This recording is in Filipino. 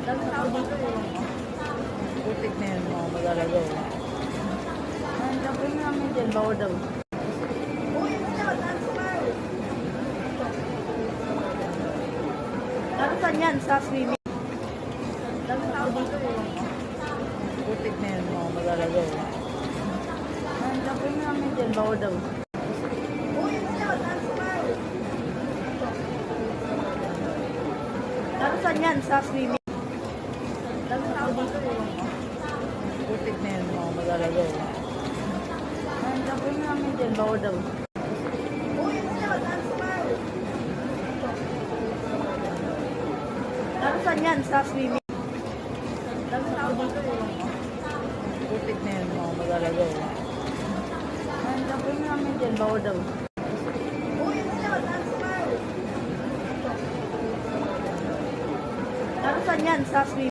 Putik na yun, mga mag-alagaw. Ang gagawin namin dyan, bawal daw. Saan yan? Sa swimming? Putik na yun, mga mag-alagaw. Ang gagawin namin dyan, bawal daw. Saan yan? Sa swimming? Putik na yun, mga mag-alagaw. Ang gagawin namin dyan, bawal daw. Saan yan? Sa swimming? Putik na yun, mga mag-alagaw. Ang gagawin namin dyan, bawal daw. Saan yan? Sa swimming?